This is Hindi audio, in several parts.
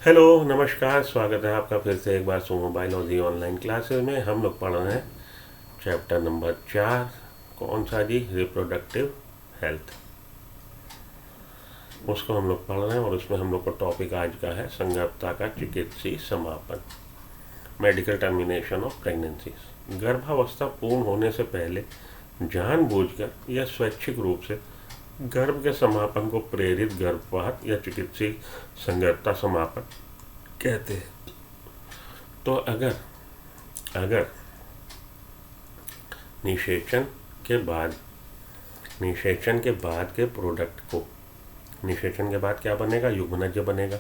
हेलो, नमस्कार। स्वागत है आपका फिर से एक बार सुमो बायोलॉजी ऑनलाइन क्लासेस में। हम लोग पढ़ रहे हैं चैप्टर नंबर 4। कौन सा जी? Reproductive health. उसको हम लोग पढ़ रहे हैं और उसमें हम लोग का टॉपिक आज का है संगर्भता का चिकित्सीय समापन, मेडिकल टर्मिनेशन ऑफ प्रेगनेंसी। गर्भावस्था पूर्ण होने से पहले जानबूझकर या स्वैच्छिक रूप से गर्भ के समापन को प्रेरित गर्भपात या चिकित्सीय संगर्भता समापन कहते हैं। तो अगर अगर निषेचन के बाद के प्रोडक्ट को, निषेचन के बाद क्या बनेगा? युग्मनज बनेगा,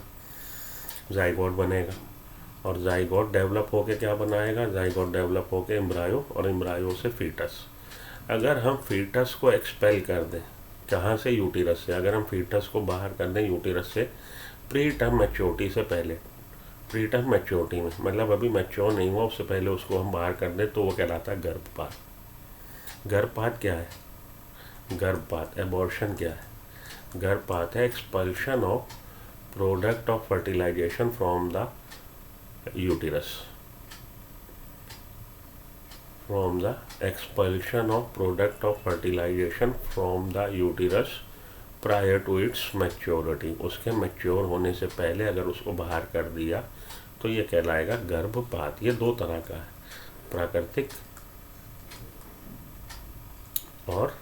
जाइगोट बनेगा, और जाइगोट डेवलप होके क्या बनाएगा? जाइगोट डेवलप होके एम्ब्रायो, और एम्ब्रायो से फीटस। अगर हम फीटस को एक्सपेल कर दें, कहाँ से? यूटीरस से। अगर हम फीटस को बाहर कर दें यूटीरस से प्री टर्म मैच्योरिटी से पहले, प्री टर्म मैच्योरिटी में मतलब अभी मैच्योर नहीं हुआ, उससे पहले उसको हम बाहर कर दें, तो वो कहलाता है गर्भपात। गर्भपात क्या है? गर्भपात एबॉर्शन क्या है? गर्भपात है expulsion of product of fertilization from the uterus, from the expulsion of product of fertilization from the uterus prior to its maturity। उसके मैच्योर होने से पहले अगर उसको बाहर कर दिया तो ये कहलाएगा गर्भपात। ये दो तरह का है, प्राकृतिक और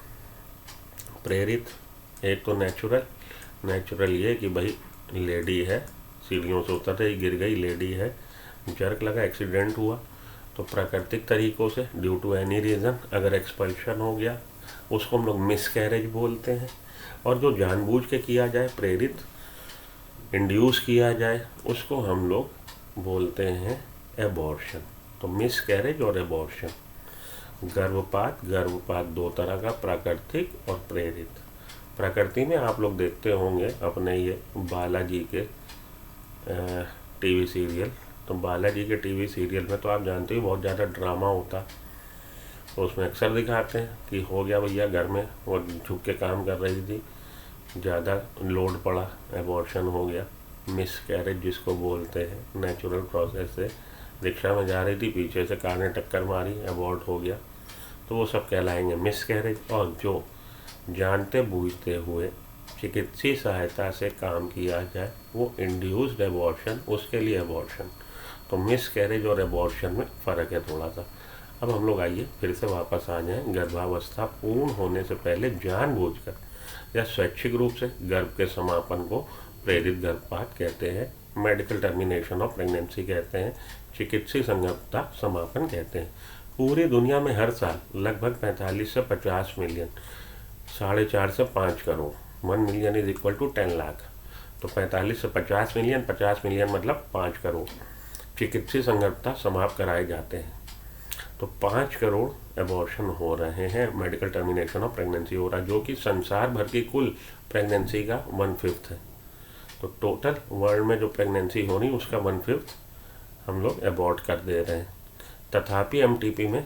प्रेरित। एक तो नेचुरल ये कि भाई लेडी है, सीढ़ियों से उतर रही, गिर गई, लेडी है, जर्क लगा, एक्सीडेंट हुआ, तो प्राकृतिक तरीकों से ड्यू टू एनी रीज़न अगर एक्सपल्शन हो गया, उसको हम लोग मिसकैरेज बोलते हैं। और जो जानबूझ के किया जाए, प्रेरित, इंड्यूस किया जाए, उसको हम लोग बोलते हैं एबॉर्शन। तो मिसकैरेज और एबॉर्शन। गर्भपात दो तरह का, प्राकृतिक और प्रेरित। प्रकृति में आप लोग देखते होंगे अपने ये बालाजी के टीवी सीरियल, तो बालाजी के टीवी सीरियल में तो आप जानते हो बहुत ज़्यादा ड्रामा होता, तो उसमें अक्सर दिखाते हैं कि हो गया भैया घर में, वो झुक के काम कर रही थी, ज़्यादा लोड पड़ा, एबॉर्शन हो गया, मिस कैरेज जिसको बोलते हैं। नेचुरल प्रोसेस से रिक्शा में जा रही थी, पीछे से कार ने टक्कर मारी, एबॉर्ट हो गया, तो वो सब कहलाएंगे मिस कैरेज। और जो जानते बूझते हुए चिकित्सीय सहायता से काम किया जाए वो इंड्यूस्ड एबॉर्शन, उसके लिए एबॉर्शन। तो मिस कैरेज और एबॉर्शन में फ़र्क है थोड़ा सा। अब हम लोग आइए फिर से वापस आ जाएं। गर्भावस्था पूर्ण होने से पहले जानबूझकर या स्वैच्छिक रूप से गर्भ के समापन को प्रेरित गर्भपात कहते हैं, मेडिकल टर्मिनेशन ऑफ प्रेगनेंसी कहते हैं, चिकित्सीय संगर्भता समापन कहते हैं। पूरी दुनिया में हर साल लगभग 45 से 50 मिलियन, 4.5 से 5 crore, 1 million is equal to 10 lakh, तो 45 से 50 मिलियन, 50 मिलियन मतलब 5 करोड़ चिकित्सीय संगर्भता समाप्त कराए जाते हैं। तो 5 करोड़ एबॉर्शन हो रहे हैं, मेडिकल टर्मिनेशन ऑफ प्रेगनेंसी हो रहा है, जो कि संसार भर की कुल प्रेगनेंसी का 1/5 है। तो टोटल वर्ल्ड में जो प्रेगनेंसी हो रही उसका 1/5 हम लोग एबॉर्ट कर दे रहे हैं। तथापि एमटीपी में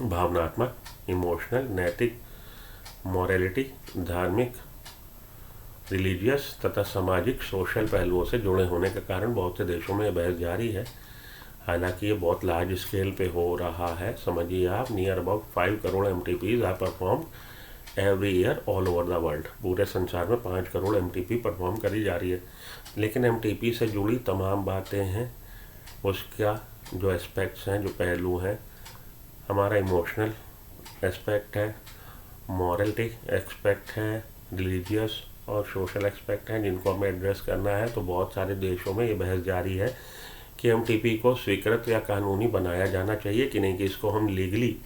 भावनात्मक, इमोशनल, नैतिक, मॉरलिटी, धार्मिक, रिलीजियस तथा सामाजिक, सोशल पहलुओं से जुड़े होने के कारण बहुत से देशों में बहस जारी है। हालांकि ये बहुत लार्ज स्केल पे हो रहा है। समझिए आप, near about 5 crore MTPs are perform every year all over the world. पूरे संसार में 5 करोड़ एमटीपी परफॉर्म करी जा रही है। लेकिन एमटीपी से जुड़ी तमाम बातें हैं, उसका जो एस्पेक्ट्स हैं, जो पहलू हैं, हमारा इमोशनल एस्पेक्ट है, मॉरलिटी एक्सपेक्ट है, रिलीजियस और सोशल एक्सपेक्ट हैं, जिनको हमें एड्रेस करना है। तो बहुत सारे देशों में ये बहस जारी है कि एमटीपी को स्वीकृत या कानूनी बनाया जाना चाहिए कि नहीं, कि इसको हम लीगली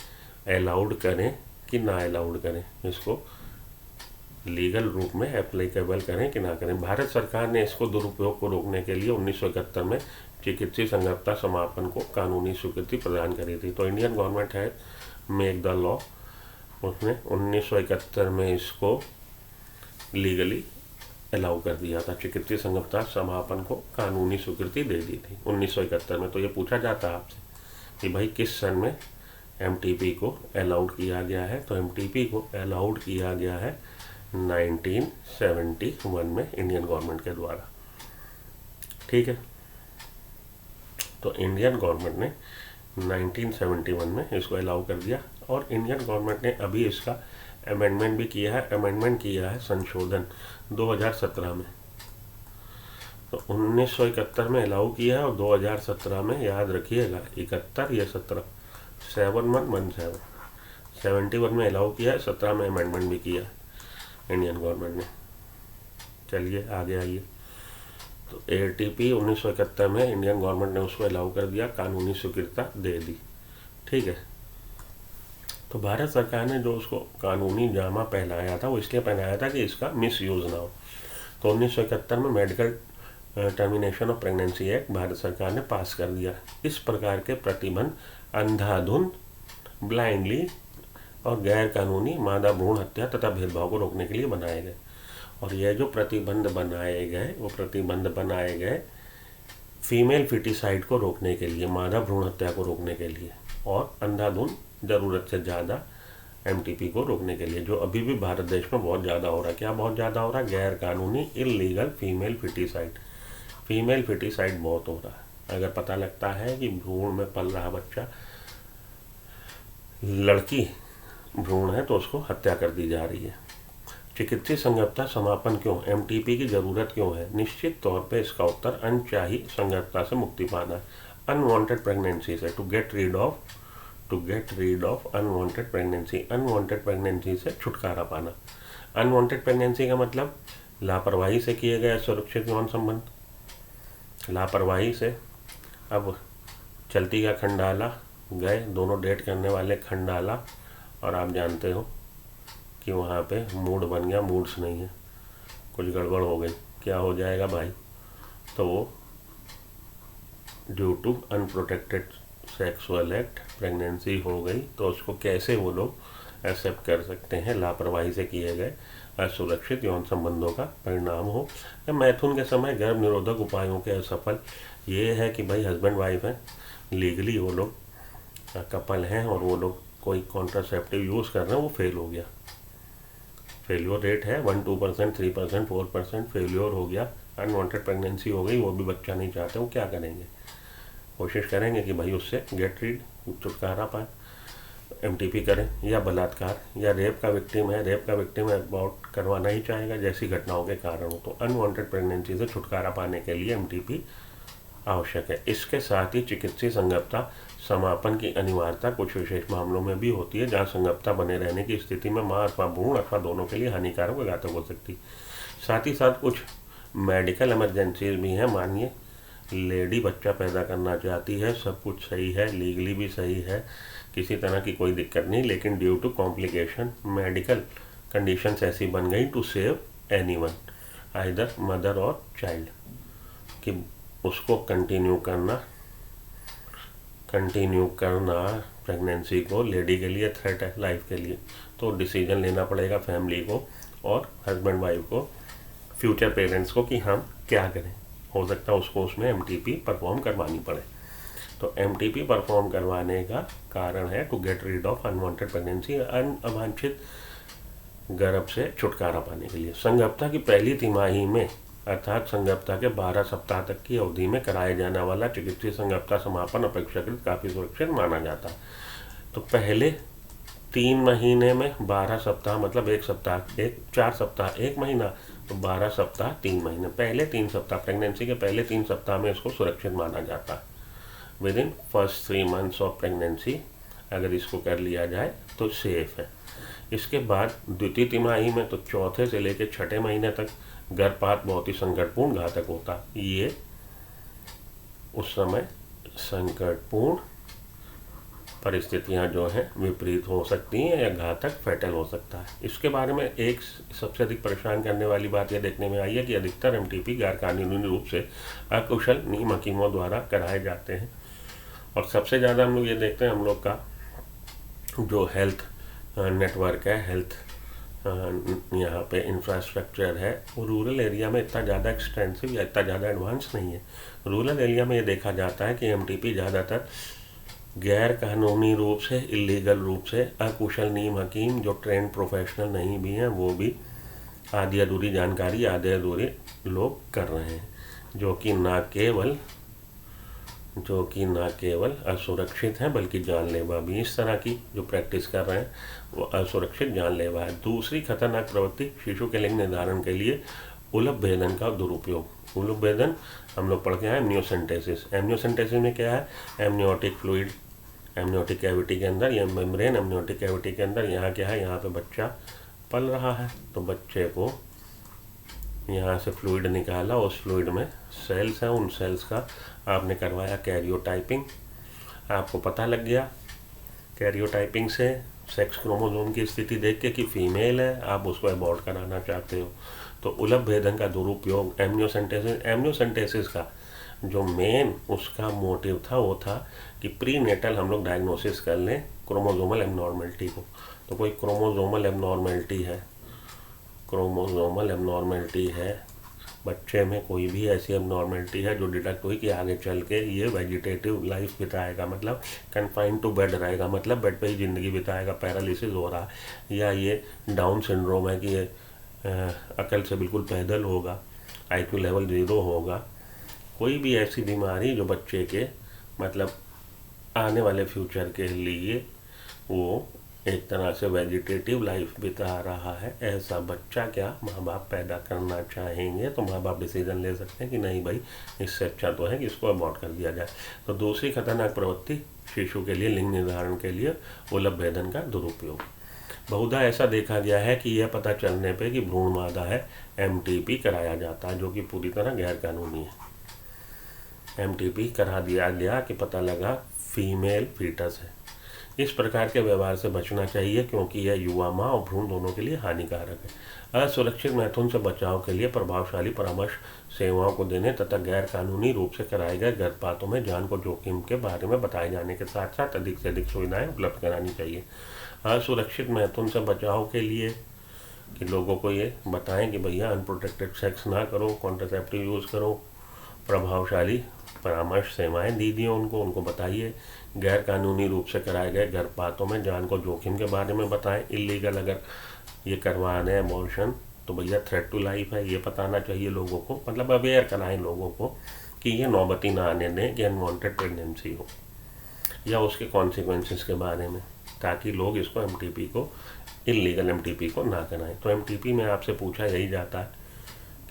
अलाउड करें कि ना अलाउड करें, इसको लीगल रूप में एप्लीकेबल करें कि ना करें। भारत सरकार ने इसको दुरुपयोग को रोकने के लिए 1971 में चिकित्सीय संगर्भता समापन को कानूनी स्वीकृति प्रदान करी थी। तो इंडियन गवर्नमेंट है मेक द लॉ, उसने 1971 में इसको लीगली अलाउ कर दिया था, चिकित्सीय संगर्भता समापन को कानूनी स्वीकृति दे दी थी 1971 में। तो ये पूछा जाता है आपसे कि भाई किस सन में एमटीपी को अलाउड किया गया है? तो एमटीपी को अलाउड किया गया है 1971 में इंडियन गवर्नमेंट के द्वारा। ठीक है। तो इंडियन गवर्नमेंट ने 1971 में इसको अलाउ कर दिया, और इंडियन गवर्नमेंट ने अभी इसका अमेंडमेंट भी किया है, संशोधन 2017 में। तो 1971 में अलाउ किया है और 2017 में, याद रखिएगा 71 या 17, 7117, 71 में अलाउ किया है, 17 में अमेंडमेंट भी किया है इंडियन गवर्नमेंट ने। चलिए आगे आइए। तो ATP 1971 में इंडियन गवर्नमेंट ने उसको अलाउ कर दिया, कानूनी स्वीकृति दे दी, ठीक है। तो भारत सरकार ने जो उसको कानूनी जामा पहनाया था, वो इसलिए पहनाया था कि इसका मिस यूज़ ना हो। तो 1971 में medical termination of pregnancy act Bharat सरकार ने पास कर दिया। इस प्रकार के प्रतिबंध अंधाधुंध, ब्लाइंडली और गैर कानूनी मादा भ्रूण हत्या तथा भेदभाव को रोकने के लिए बनाए गए। और यह जो प्रतिबंध बनाए गए, वो प्रतिबंध बनाए गए फीमेल फिटिसाइड को रोकने के लिए, मादा भ्रूण हत्या को रोकने के लिए, और अंधाधुंध ज़रूरत से ज़्यादा MTP को रोकने के लिए, जो अभी भी भारत देश में बहुत ज़्यादा हो रहा है। क्या बहुत ज़्यादा हो रहा है? गैर कानूनी illegal female foeticide. Female foeticide बहुत हो रहा है। अगर पता लगता है कि भ्रूण में पल रहा बच्चा लड़की भ्रूण है, तो उसको हत्या कर दी जा रही है। चिकित्सीय संगतता समापन क्यों? MTP की ज़रूरत क्यों है? निश्चित तौर पे इसका उत्तर अनचाही संगतता से मुक्ति पाना है, अनवांटेड प्रेगनेंसी से, to get rid of unwanted pregnancy, unwanted pregnancy से छुटकारा पाना। अनवांटेड प्रेगनेंसी का मतलब लापरवाही से किए गए सुरक्षित यौन संबंध, लापरवाही से। अब चलती का खंडाला गए, दोनों डेट करने वाले खंडाला, और आप जानते हो कि वहाँ पे मूड बन गया, मूड्स नहीं है, कुछ गड़बड़ हो गई, क्या हो जाएगा भाई? तो वो due to unprotected sexual act pregnancy हो गई, तो उसको कैसे वो लोग एक्सेप्ट कर सकते हैं? लापरवाही से किए गए असुरक्षित यौन संबंधों का परिणाम हो, या मैथुन के समय गर्भ निरोधक उपायों के असफल। ये है कि भाई हस्बैंड वाइफ हैं, लीगली वो लोग कपल हैं, और वो लोग कोई कॉन्ट्रासेप्टिव यूज़ कर रहे हैं, वो फेल हो गया। फेल्योर रेट है 1-2%, 3%, 4% फेल्योर हो गया, अनवांटेड प्रेगनेंसी हो गई, वो भी बच्चा नहीं चाहते, वो क्या करेंगे? कोशिश करेंगे कि भाई उससे गेट रीड, छुटकारा पाए, MTP करें। या बलात्कार या रेप का विक्टिम है, रेप का विक्टिम है, अबॉर्ट करवाना ही चाहेगा जैसी घटनाओं के कारण हो। तो अनवांटेड प्रेगनेंसी से छुटकारा पाने के लिए MTP आवश्यक है। इसके साथ ही चिकित्सीय संगतता समापन की अनिवार्यता कुछ विशेष मामलों में भी होती है, जहाँ संगतता बने रहने की स्थिति में माँ अथवा भ्रूण अथवा दोनों के लिए हानिकारक व घातक हो सकती। साथ ही साथ कुछ मेडिकल इमरजेंसीज भी हैं। मानिए लेडी बच्चा पैदा करना चाहती है, सब कुछ सही है, लीगली भी सही है, किसी तरह की कोई दिक्कत नहीं, लेकिन due to complication medical conditions ऐसी बन गई to save anyone, either mother और चाइल्ड, कि उसको कंटिन्यू करना प्रेगनेंसी को लेडी के लिए थ्रेट है लाइफ के लिए। तो डिसीजन लेना पड़ेगा फैमिली को और हस्बैंड वाइफ को, फ्यूचर पेरेंट्स को, कि हम क्या करें। हो सकता है उसको उसमें MTP परफॉर्म करवानी पड़े। तो MTP परफॉर्म करवाने का कारण है to get rid of unwanted pregnancy, अवांछित गर्भ से छुटकारा पाने के लिए। संगतता की पहली तिमाही में, अर्थात संगतता के 12 सप्ताह तक की अवधि में कराया जाने वाला चिकित्सीय संगतता समापन अपेक्षाकृत काफ़ी सुरक्षित माना जाता है। तो पहले 3 महीने में 12 सप्ताह, मतलब 1 सप्ताह, 4 सप्ताह 1 महीना, तो 12 सप्ताह 3 महीने। पहले 3 सप्ताह, प्रेगनेंसी के पहले 3 सप्ताह में इसको सुरक्षित माना जाता है। With in first 3 months of pregnancy अगर इसको कर लिया जाए तो सेफ है। इसके बाद द्वितीय तिमाही में, तो चौथे से लेकर 6ठे महीने तक गर्भपात बहुत ही संकटपूर्ण घातक होता है। ये उस समय संकटपूर्ण परिस्थितियां जो हैं विपरीत हो सकती हैं, या घातक फैटल हो सकता है। इसके बारे में एक सबसे अधिक परेशान करने वाली बात यह देखने में आई है कि अधिकतर MTP गैर कानूनी रूप से अकुशल नीम हकीमों द्वारा कराए जाते हैं। और सबसे ज़्यादा हम लोग ये देखते हैं, हम लोग का जो हेल्थ नेटवर्क है, हेल्थ यहाँ पे इंफ्रास्ट्रक्चर है, वो रूरल एरिया में इतना ज़्यादा एक्सटेंसिव या इतना ज़्यादा एडवांस नहीं है। रूरल एरिया में ये देखा जाता है कि MTP ज़्यादातर गैर कानूनी रूप से, इलीगल रूप से अकुशल नीम हकीम जो ट्रेंड प्रोफेशनल नहीं भी हैं, वो भी आधी अधूरी जानकारी, आधे अधूरे लोग कर रहे हैं। जो कि ना केवल असुरक्षित है बल्कि जानलेवा भी। इस तरह की जो प्रैक्टिस कर रहे हैं वो असुरक्षित जानलेवा है। दूसरी खतरनाक प्रवृत्ति शिशु के लिंग निर्धारण के लिए उलभ भेदन का दुरुपयोग। उलभ भेदन हम लोग पढ़ के आए एमनियोसेंटेसिस। एमनियोसेंटेसिस में क्या है, एमनियोटिक फ्लूइड एमनियोटिक कैविटी के अंदर, या मेम्ब्रेन एमनियोटिक कैविटी के अंदर, यहाँ क्या है, यहाँ पे बच्चा पल रहा है तो बच्चे को यहाँ से फ्लूइड निकाला, उस फ्लूइड में सेल्स हैं, उन सेल्स का आपने करवाया कैरियोटाइपिंग, आपको पता लग गया कैरियोटाइपिंग से सेक्स क्रोमोसोम की स्थिति देख के कि फीमेल है, आप उसको अबॉर्ट कराना चाहते हो। तो उलभ भेदन का दुरुपयोग एमनियोसेंटेसिस का जो मेन उसका मोटिव था वो था कि प्री नेटल हम लोग डायग्नोसिस कर लें क्रोमोसोमल एबनॉर्मेलिटी को। तो कोई क्रोमोसोमल एबनॉर्मेलिटी है बच्चे में, कोई भी ऐसी एबनॉर्मेलिटी है जो डिटेक्ट हुई कि आगे चल के ये वेजिटेटिव लाइफ बिताएगा, मतलब कन्फाइन टू बेड रहेगा, मतलब बेड पे ही ज़िंदगी बिताएगा, पैरालिसिस हो रहा है, या ये डाउन सिंड्रोम है कि ये अकल से बिल्कुल पैदल होगा, IQ लेवल 0 होगा, कोई भी ऐसी बीमारी जो बच्चे के मतलब आने वाले फ्यूचर के लिए वो एक तरह से वेजिटेटिव लाइफ बिता रहा है, ऐसा बच्चा क्या माँ बाप पैदा करना चाहेंगे तो माँ बाप डिसीजन ले सकते हैं कि नहीं भाई इससे अच्छा तो है कि इसको अबॉर्ट कर दिया जाए। तो दूसरी खतरनाक प्रवृत्ति शिशु के लिए लिंग निर्धारण के लिए उलभ भेदन का दुरुपयोग। बहुधा ऐसा देखा गया है कि यह पता चलने पे कि भ्रूण मादा है MTP कराया जाता है, जो कि पूरी तरह गैर कानूनी है। MTP करा दिया गया कि पता लगा फीमेल फीटस है। इस प्रकार के व्यवहार से बचना चाहिए क्योंकि यह युवा माँ और भ्रूण दोनों के लिए हानिकारक है। असुरक्षित मैथुन से बचाव के लिए प्रभावशाली परामर्श सेवाओं को देने तथा गैर कानूनी रूप से कराए गए गर्भपातों में जान को जोखिम के बारे में बताए जाने के साथ साथ अधिक से अधिक सुविधाएं उपलब्ध करानी चाहिए। असुरक्षित मैथुन से बचाव के लिए कि लोगों को ये बताएं कि भैया अनप्रोटेक्टेड सेक्स ना करो, कॉन्ट्रासेप्टिव यूज़ करो, प्रभावशाली परामर्श सेवाएं दीजिए उनको बताइए, गैर कानूनी रूप से कराए गए गर्भपातों में जान को जोखिम के बारे में बताएं। इलीगल अगर ये करवा रहे हैं अबॉर्शन तो भैया थ्रेट टू लाइफ है, ये बताना चाहिए लोगों को, मतलब अवेयर कराएं लोगों को कि ये नौबती ना आने दें कि अनवांटेड प्रेगनेंसी हो या उसके कॉन्सिक्वेंसेस के बारे में, ताकि लोग इसको MTP को इलीगल MTP को ना कराएं। तो MTP में आपसे पूछा यही जाता है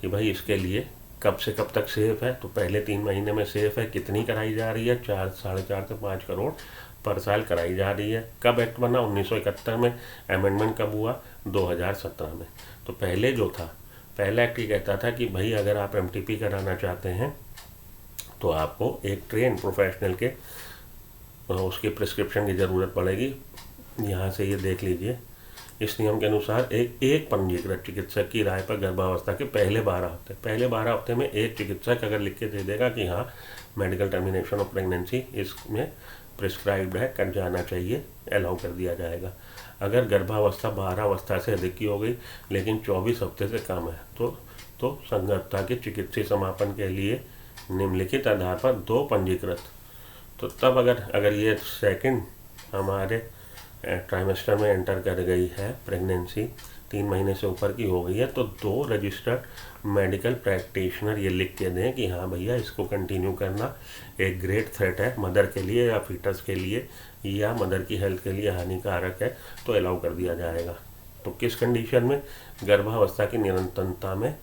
कि भाई इसके लिए कब से कब तक सेफ़ है, तो पहले 3 महीने में सेफ़ है, कितनी कराई जा रही है, 4 साढ़े 4 से 5 करोड़ पर साल कराई जा रही है। कब एक्ट बना, 1971 में, अमेंडमेंट कब हुआ, 2017 में। तो पहले जो था, पहला एक्ट ये कहता था कि भाई अगर आप MTP कराना चाहते हैं तो आपको एक ट्रेन प्रोफेशनल के उसकी प्रिस्क्रिप्शन की ज़रूरत पड़ेगी। यहाँ से ये देख लीजिए, इस नियम के अनुसार एक पंजीकृत चिकित्सक की राय पर गर्भावस्था के पहले 12 हफ्ते में एक चिकित्सक अगर लिख के दे देगा कि हाँ मेडिकल टर्मिनेशन ऑफ प्रेगनेंसी इसमें प्रिस्क्राइब्ड है, कर जाना चाहिए, अलाउ कर दिया जाएगा। अगर गर्भावस्था 12 अवस्था से अधिक की हो गई लेकिन 24 हफ्ते से कम है तो संगतता के चिकित्सीय समापन के लिए निम्नलिखित आधार पर 2 पंजीकृत, तो तब अगर ये सेकंड हमारे ट्राइमेस्टर में एंटर कर गई है प्रेगनेंसी, 3 महीने से ऊपर की हो गई है, तो 2 रजिस्टर्ड मेडिकल प्रैक्टिशनर ये लिख के दें कि हाँ भैया इसको कंटिन्यू करना एक ग्रेट थ्रेट है मदर के लिए या फीटस के लिए या मदर की हेल्थ के लिए हानिकारक है, तो अलाउ कर दिया जाएगा। तो किस कंडीशन में, गर्भावस्था की निरंतरता में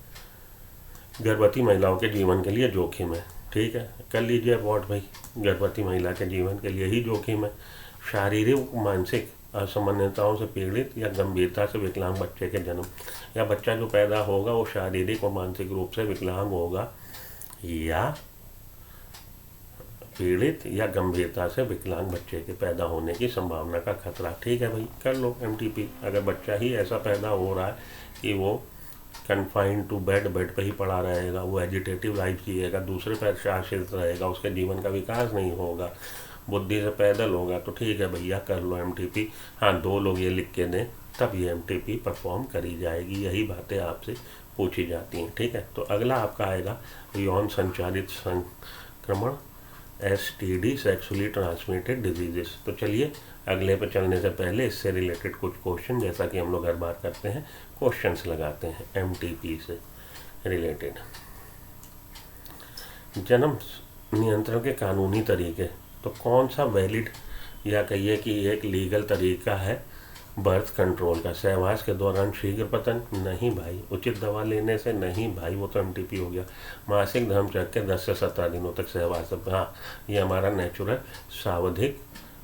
गर्भवती महिलाओं के जीवन के लिए जोखिम है। ठीक है, कर लीजिए अबॉर्ट भाई, गर्भवती महिला के जीवन के लिए ही जोखिम है। शारीरिक मानसिक असमानताओं से पीड़ित या गंभीरता से विकलांग बच्चे के जन्म, या बच्चा जो पैदा होगा वो शारीरिक और मानसिक रूप से विकलांग होगा या पीड़ित या गंभीरता से विकलांग बच्चे के पैदा होने की संभावना का खतरा। ठीक है भाई, कर लो MTP। अगर बच्चा ही ऐसा पैदा हो रहा है कि वो कन्फाइन टू बेड पर ही पड़ा रहेगा, वो एजिटेटिव लाइफ जिएगा, दूसरे पर शासित रहेगा, उसके जीवन का विकास नहीं होगा, बुद्धि से पैदल होगा, तो ठीक है भैया कर लो MTP। हाँ, 2 लोग ये लिख के दें तब ये MTP परफॉर्म करी जाएगी। यही बातें आपसे पूछी जाती हैं। ठीक है, तो अगला आपका आएगा यौन संचालित संक्रमण, STD, सेक्सुअली ट्रांसमिटेड डिजीजेस। तो चलिए अगले पे चलने से पहले इससे रिलेटेड कुछ क्वेश्चन, जैसा कि हम लोग हर बार करते हैं, क्वेश्चंस लगाते हैं MTP से रिलेटेड। जन्म नियंत्रण के कानूनी तरीके, तो कौन सा वैलिड या कहिए कि एक लीगल तरीका है बर्थ कंट्रोल का? सहवास के दौरान शीघ्र पतन? नहीं भाई। उचित दवा लेने से? नहीं भाई, वो तो एमटीपी हो गया। मासिक धर्मचक्र के 10 से 17 दिनों तक सहवास, हाँ ये हमारा नेचुरल सावधिक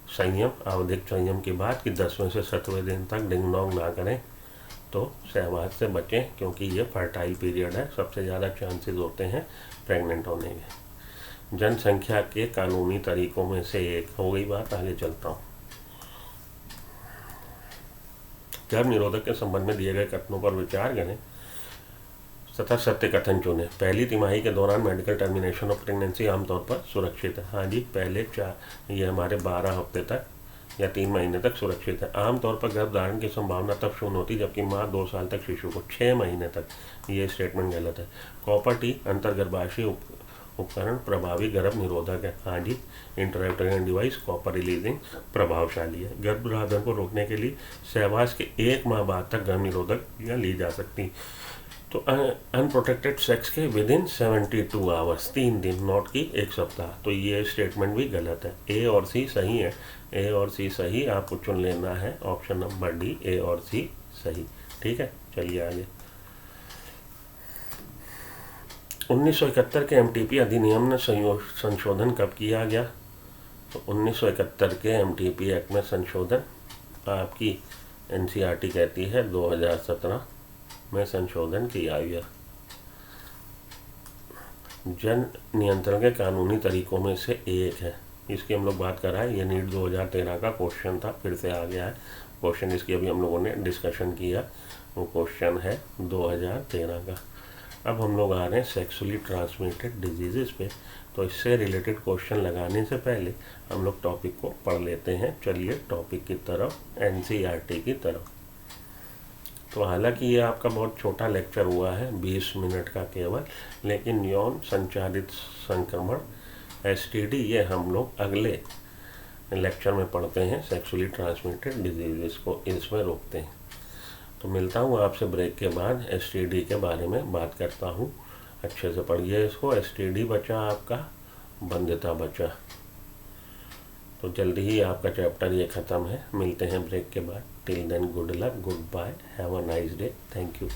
संयम, आवधिक संयम की बात कि 10वें से 7वें दिन तक डिंग डोंग ना करें तो सहवास से बचें, क्योंकि ये फर्टाइल पीरियड है, सबसे ज़्यादा चांसेस होते हैं प्रेग्नेंट होने के। जनसंख्या के कानूनी तरीकों में से एक हो गई बात। आगे चलता हूँ। गर्भ निरोधक के संबंध में दिए गए कथनों पर विचार करें तथा सत्य कथन चुनें। पहली तिमाही के दौरान मेडिकल टर्मिनेशन ऑफ प्रेगनेंसी आमतौर पर सुरक्षित है। हाँ जी, पहले ये हमारे 12 हफ्ते तक या 3 महीने तक सुरक्षित है। आमतौर पर गर्भधारण की संभावना तब शून्य होती जबकि माँ 2 साल तक शिशु को 6 महीने तक, ये स्टेटमेंट गलत है। कॉपर टी अंतर्गर्भाशयी उपकरण प्रभावी गर्भ निरोधक है। हाँ जी, इंट्रायूटेरिन डिवाइस कॉपर रिलीजिंग प्रभावशाली है। गर्भधारण को रोकने के लिए सहवास के 1 माह बाद तक गर्भ निरोधक ली जा सकती। तो अनप्रोटेक्टेड सेक्स के विद इन 72 आवर्स, 3 दिन, नॉट की 1 सप्ताह। तो ये स्टेटमेंट भी गलत है। ए और सी सही है, ए और सी सही, आपको चुन लेना है ऑप्शन नंबर डी, ए और सी सही। ठीक है, चलिए आगे। 1971 के एमटीपी अधिनियम में संशोधन कब किया गया? तो 1971 के एमटीपी एक्ट में संशोधन आपकी एनसीईआरटी कहती है 2017 में संशोधन किया गया। जन नियंत्रण के कानूनी तरीकों में से एक है, इसकी हम लोग बात कर रहे हैं। ये नीट 2013 का क्वेश्चन था, फिर से आ गया है क्वेश्चन, इसकी अभी हम लोगों ने डिस्कशन किया। वो क्वेश्चन है 2013 का। अब हम लोग आ रहे हैं सेक्सुअली ट्रांसमिटेड डिजीज़ पे। तो इससे रिलेटेड क्वेश्चन लगाने से पहले हम लोग टॉपिक को पढ़ लेते हैं। चलिए टॉपिक की तरफ, एनसीईआरटी की तरफ। तो हालांकि ये आपका बहुत छोटा लेक्चर हुआ है, 20 मिनट का केवल, लेकिन यौन संचारित संक्रमण एसटीडी ये हम लोग अगले लेक्चर में पढ़ते हैं। सेक्सुअली ट्रांसमिटेड डिजीज़ को इसमें रोकते हैं। तो मिलता हूँ आपसे ब्रेक के बाद, एसटीडी के बारे में बात करता हूँ। अच्छे से पढ़िए इसको। एसटीडी बचा आपका, बंध्यता बचा। तो जल्दी ही आपका चैप्टर ये ख़त्म है। मिलते हैं ब्रेक के बाद। Till then good luck, good bye, have a nice day, thank you.